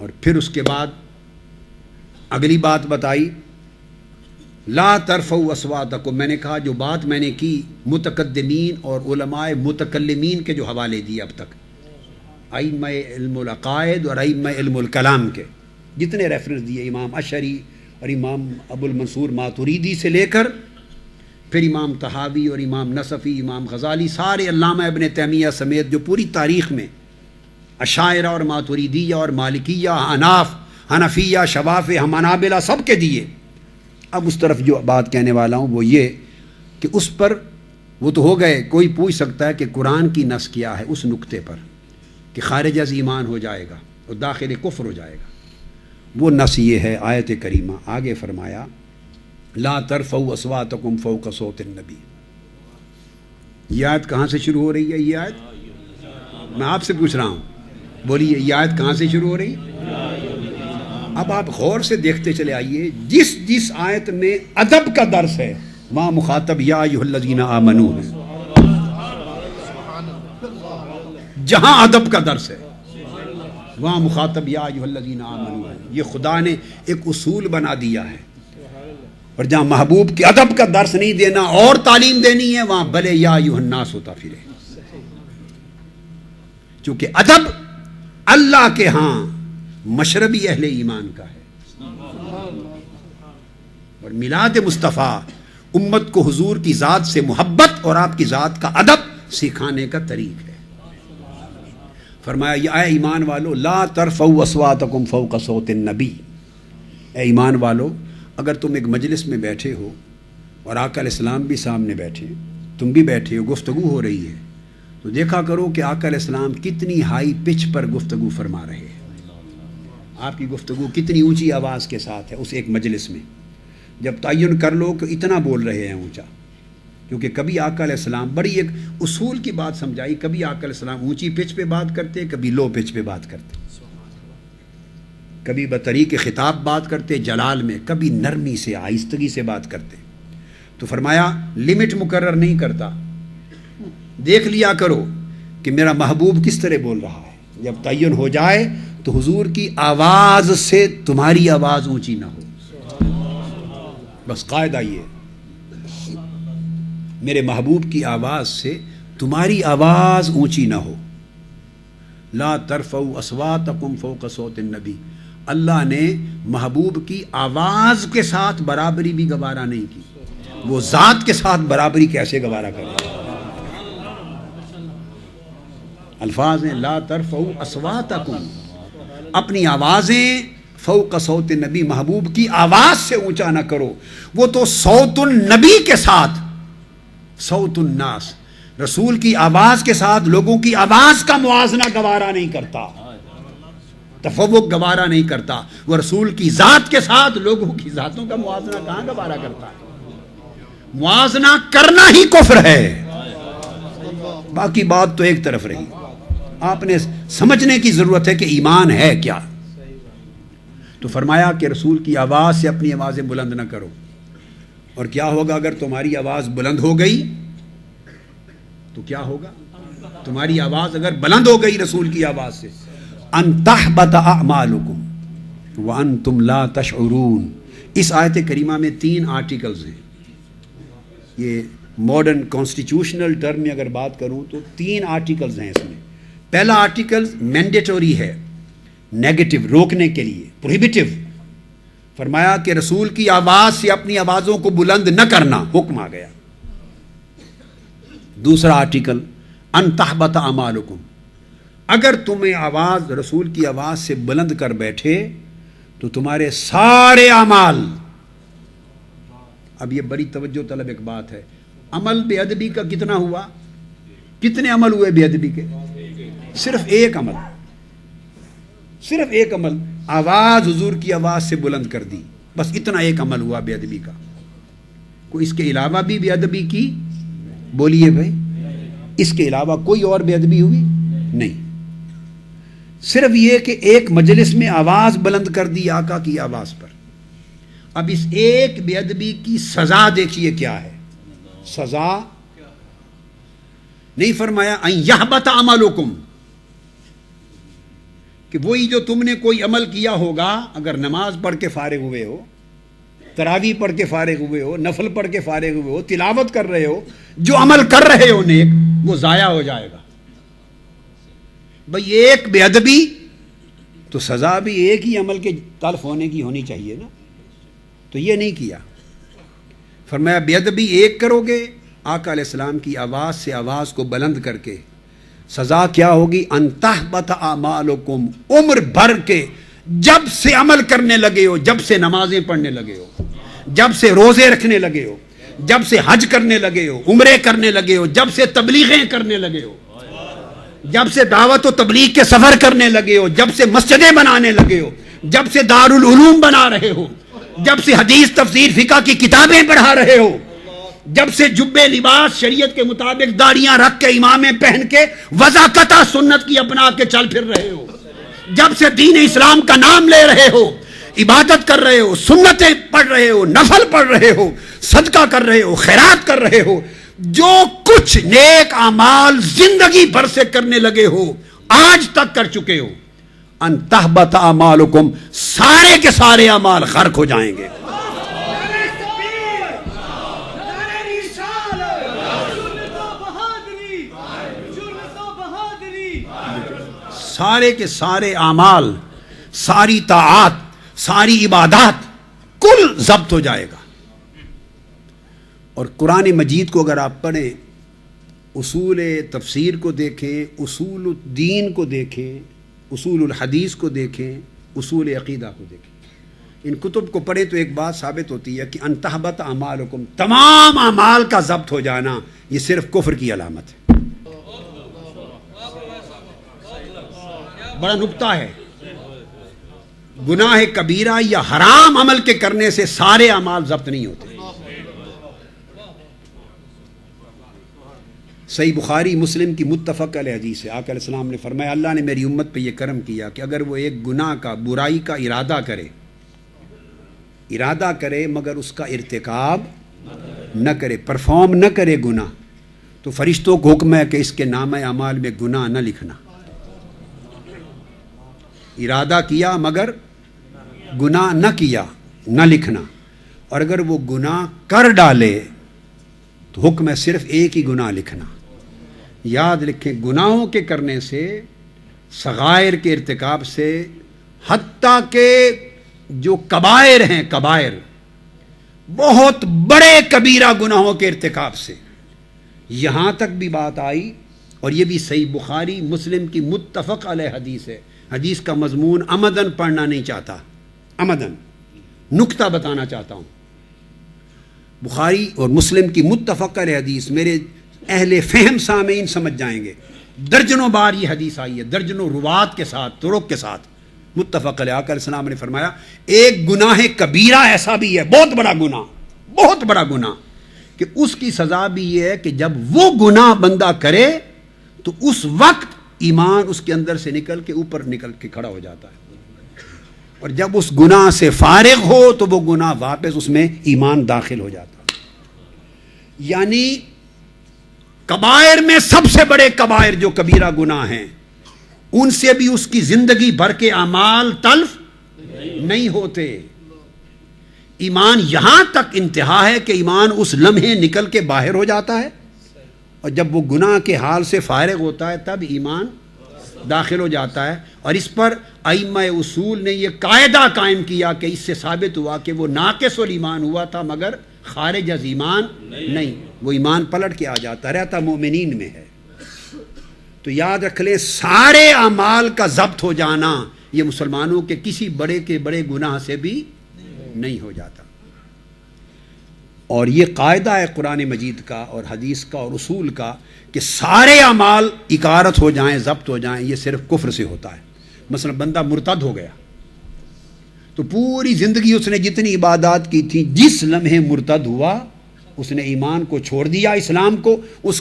اور پھر اس کے بعد اگلی بات بتائی لا ترفعوا اصواتکم. میں نے کہا جو بات میں نے کی متقدمین اور علماء متکلمین کے جو حوالے دیے اب تک، ائمہ علم العقائد اور ائمہ علم الکلام کے جتنے ریفرنس دیے، امام اشعری اور امام ابو المنصور ماتوریدی سے لے کر پھر امام طحاوی اور امام نصفی، امام غزالی، سارے علامہ ابن تیمیہ سمیت جو پوری تاریخ میں اشاعرہ اور ماتوریدیہ اور مالکیہ، حناف، حنفیہ، شوافع، حنابلہ سب کے دیے. اب اس طرف جو بات کہنے والا ہوں وہ یہ کہ اس پر وہ تو ہو گئے. کوئی پوچھ سکتا ہے کہ قرآن کی نص کیا ہے اس نقطے پر کہ خارج از ایمان ہو جائے گا اور داخل کفر ہو جائے گا. وہ نص یہ ہے آیت کریمہ. آگے فرمایا لا ترفعوا اصواتکم فوق صوت النبی. یہ آیت کہاں سے شروع ہو رہی ہے؟ یہ آیت میں آپ سے پوچھ رہا ہوں، بولیے یہ آیت کہاں سے شروع ہو رہی ہے؟ اب آپ غور سے دیکھتے چلے آئیے، جس آیت میں ادب کا درس ہے وہاں مخاطب یا ایھا الذین آمنوا ہے. جہاں ادب کا درس ہے وہاں مخاطب یا ایھا الذین آمنوا ہے. یہ خدا نے ایک اصول بنا دیا ہے. اور جہاں محبوب کے ادب کا درس نہیں دینا اور تعلیم دینی ہے وہاں بھلے یا ایھا الناس ہوتا پھرے. چونکہ ادب اللہ کے ہاں مشربی اہل ایمان کا ہے. اور میلاد مصطفیٰ امت کو حضور کی ذات سے محبت اور آپ کی ذات کا ادب سکھانے کا طریق ہے. فرمایا یا اے ایمان والو لا ترفعوا اصواتکم فوق صوت النبی. اے ایمان والو اگر تم ایک مجلس میں بیٹھے ہو اور آقا علیہ السلام بھی سامنے بیٹھے، تم بھی بیٹھے ہو، گفتگو ہو رہی ہے، تو دیکھا کرو کہ آقا علیہ السلام کتنی ہائی پچ پر گفتگو فرما رہے ہیں. آپ کی گفتگو کتنی اونچی آواز کے ساتھ ہے اس ایک مجلس میں. جب تعین کر لو کہ اتنا بول رہے ہیں اونچا، کیونکہ کبھی آقا علیہ السلام بڑی ایک اصول کی بات سمجھائی، کبھی آقا علیہ السلام اونچی پچ پہ بات کرتے، کبھی لو پچ پہ بات کرتے، کبھی بطریق خطاب بات کرتے جلال میں، کبھی نرمی سے آہستگی سے بات کرتے. تو فرمایا لمٹ مقرر نہیں کرتا، دیکھ لیا کرو کہ میرا محبوب کس طرح بول رہا ہے. جب تعین ہو جائے تو حضور کی آواز سے تمہاری آواز اونچی نہ ہو. بس قاعدہ یہ، میرے محبوب کی آواز سے تمہاری آواز اونچی نہ ہو. لا ترفعوا اصواتکم فوق صوت النبی. اللہ نے محبوب کی آواز کے ساتھ برابری بھی گوارا نہیں کی، وہ ذات کے ساتھ برابری کیسے گوارا کرے؟ الفاظ ہیں لا ترفعوا اصواتکم، اپنی آوازیں فوق صوت النبی، محبوب کی آواز سے اونچا نہ کرو. وہ تو صوت النبی کے ساتھ صوت الناس، رسول کی آواز کے ساتھ لوگوں کی آواز کا موازنہ گوارا نہیں کرتا، تفوق گوارا نہیں کرتا. وہ رسول کی ذات کے ساتھ لوگوں کی ذاتوں کا موازنہ کہاں گوارا کرتا ہے؟ موازنہ کرنا ہی کفر ہے. باقی بات تو ایک طرف رہی، آپ نے سمجھنے کی ضرورت ہے کہ ایمان ہے کیا. تو فرمایا کہ رسول کی آواز سے اپنی آوازیں بلند نہ کرو. اور کیا ہوگا اگر تمہاری آواز بلند ہو گئی تو کیا ہوگا؟ تمہاری آواز اگر بلند ہو گئی رسول کی آواز سے، ان تحبط اعمالکم وانتم لا تشعرون. اس آیت کریمہ میں 3 آرٹیکلز ہیں. یہ ماڈرن کانسٹیٹیوشنل ٹرم میں اگر بات کروں تو 3 آرٹیکلز ہیں اس میں. پہلا آرٹیکل مینڈیٹوری ہے، نیگیٹو، روکنے کے لیے، پروہیبٹیو. فرمایا کہ رسول کی آواز سے اپنی آوازوں کو بلند نہ کرنا، حکم آ گیا. دوسرا آرٹیکل ان تحبط اعمالکم، اگر تمہیں آواز رسول کی آواز سے بلند کر بیٹھے تو تمہارے سارے اعمال. اب یہ بڑی توجہ طلب ایک بات ہے، عمل بے ادبی کا کتنا ہوا؟ کتنے عمل ہوئے بے ادبی کے؟ صرف ایک عمل، صرف ایک عمل، آواز حضور کی آواز سے بلند کر دی، بس اتنا ایک عمل ہوا بے ادبی کا. کوئی اس کے علاوہ بھی بے ادبی کی؟ بولیے بھائی، اس کے علاوہ کوئی اور بے ادبی ہوئی نہیں. صرف یہ کہ ایک مجلس میں آواز بلند کر دی آقا کی آواز پر. اب اس ایک بے ادبی کی سزا دیکھیے کیا ہے. سزا نہیں فرمایا ان یحبط عملکم، کہ وہی جو تم نے کوئی عمل کیا ہوگا، اگر نماز پڑھ کے فارغ ہوئے ہو، تراویح پڑھ کے فارغ ہوئے ہو، نفل پڑھ کے فارغ ہوئے ہو، تلاوت کر رہے ہو، جو عمل کر رہے ہو نیک، وہ ضائع ہو جائے گا۔ بھئی ایک بے ادبی تو سزا بھی ایک ہی عمل کے تلف ہونے کی ہونی چاہیے نا، تو یہ نہیں کیا۔ فرمایا بے ادبی ایک کرو گے، آقا علیہ السلام کی آواز سے آواز کو بلند کر کے سزا کیا ہوگی؟ ان تحبط اعمالکم، عمر بھر کے جب سے عمل کرنے لگے ہو، جب سے نمازیں پڑھنے لگے ہو، جب سے روزے رکھنے لگے ہو، جب سے حج کرنے لگے ہو، عمرے کرنے لگے ہو، جب سے تبلیغیں کرنے لگے ہو، جب سے دعوت و تبلیغ کے سفر کرنے لگے ہو، جب سے مسجدیں بنانے لگے ہو، جب سے دارالعلوم بنا رہے ہو، جب سے حدیث تفسیر فقہ کی کتابیں پڑھا رہے ہو، جب سے جبے لباس شریعت کے مطابق داڑیاں رکھ کے امامیں پہن کے وضاقتہ سنت کی اپنا کے چل پھر رہے ہو، جب سے دین اسلام کا نام لے رہے ہو، عبادت کر رہے ہو، سنتیں پڑھ رہے ہو، نفل پڑھ رہے ہو، صدقہ کر رہے ہو، خیرات کر رہے ہو، جو کچھ نیک اعمال زندگی بھر سے کرنے لگے ہو، آج تک کر چکے ہو، ان تحبط اعمالکم، سارے کے سارے اعمال غرق ہو جائیں گے۔ سارے کے سارے اعمال، ساری طاعات، ساری عبادات کل ضبط ہو جائے گا۔ اور قرآن مجید کو اگر آپ پڑھیں، اصول تفسیر کو دیکھیں، اصول الدین کو دیکھیں، اصول الحدیث کو دیکھیں، اصول عقیدہ کو دیکھیں، ان کتب کو پڑھیں تو ایک بات ثابت ہوتی ہے کہ ان تحبط اعمالکم، تمام اعمال کا ضبط ہو جانا یہ صرف کفر کی علامت ہے۔ بڑا نکتہ ہے، گناہ کبیرہ یا حرام عمل کے کرنے سے سارے اعمال ضبط نہیں ہوتے۔ صحیح بخاری مسلم کی متفق علیہ حدیث ہے، آقا علیہ السلام نے فرمایا اللہ نے میری امت پہ یہ کرم کیا کہ اگر وہ ایک گناہ کا، برائی کا ارادہ کرے مگر اس کا ارتکاب نہ کرے، پرفارم نہ کرے گناہ، تو فرشتوں کو حکم ہے کہ اس کے نامہ اعمال میں گناہ نہ لکھنا۔ ارادہ کیا مگر گناہ نہ کیا، نہ لکھنا، اور اگر وہ گناہ کر ڈالے تو حکم ہے صرف ایک ہی گناہ لکھنا۔ یاد رکھیں، گناہوں کے کرنے سے، صغائر کے ارتکاب سے، حتیٰ کہ جو کبائر ہیں، کبائر بہت بڑے کبیرہ گناہوں کے ارتکاب سے، یہاں تک بھی بات آئی، اور یہ بھی صحیح بخاری مسلم کی متفق علیہ حدیث ہے۔ حدیث کا مضمون عمدن پڑھنا نہیں چاہتا، عمدن نکتہ بتانا چاہتا ہوں۔ بخاری اور مسلم کی متفق علیہ حدیث، میرے اہل فہم سامعین سمجھ جائیں گے، درجنوں بار یہ حدیث آئی ہے، درجنوں روات کے ساتھ، طرق کے ساتھ، متفق علیہ۔ آقا علیہ السلام نے فرمایا ایک گناہ کبیرہ ایسا بھی ہے، بہت بڑا گناہ، بہت بڑا گناہ، کہ اس کی سزا بھی یہ ہے کہ جب وہ گناہ بندہ کرے تو اس وقت ایمان اس کے اندر سے نکل کے اوپر نکل کے کھڑا ہو جاتا ہے، اور جب اس گناہ سے فارغ ہو تو وہ گناہ واپس اس میں ایمان داخل ہو جاتا ہے۔ یعنی کبائر میں سب سے بڑے کبائر جو کبیرہ گناہ ہیں، ان سے بھی اس کی زندگی بھر کے اعمال تلف نہیں ہوتے۔ ایمان یہاں تک انتہا ہے کہ ایمان اس لمحے نکل کے باہر ہو جاتا ہے، اور جب وہ گناہ کے حال سے فارغ ہوتا ہے تب ایمان داخل ہو جاتا ہے۔ اور اس پر ائمہ اصول نے یہ قاعدہ قائم کیا کہ اس سے ثابت ہوا کہ وہ ناقص الایمان ہوا تھا مگر خارج از ایمان نہیں، وہ ایمان پلٹ کے آ جاتا رہتا، مومنین میں ہے۔ تو یاد رکھ لیں، سارے اعمال کا ضبط ہو جانا یہ مسلمانوں کے کسی بڑے کے بڑے گناہ سے بھی نہیں ہو جاتا۔ اور یہ قاعدہ ہے قرآن مجید کا اور حدیث کا اور اصول کا کہ سارے اعمال اکارت ہو جائیں، ضبط ہو جائیں، یہ صرف کفر سے ہوتا ہے۔ مثلا بندہ مرتد ہو گیا تو پوری زندگی اس نے جتنی عبادات کی تھی، جس لمحے مرتد ہوا اس نے ایمان کو چھوڑ دیا، اسلام کو، اس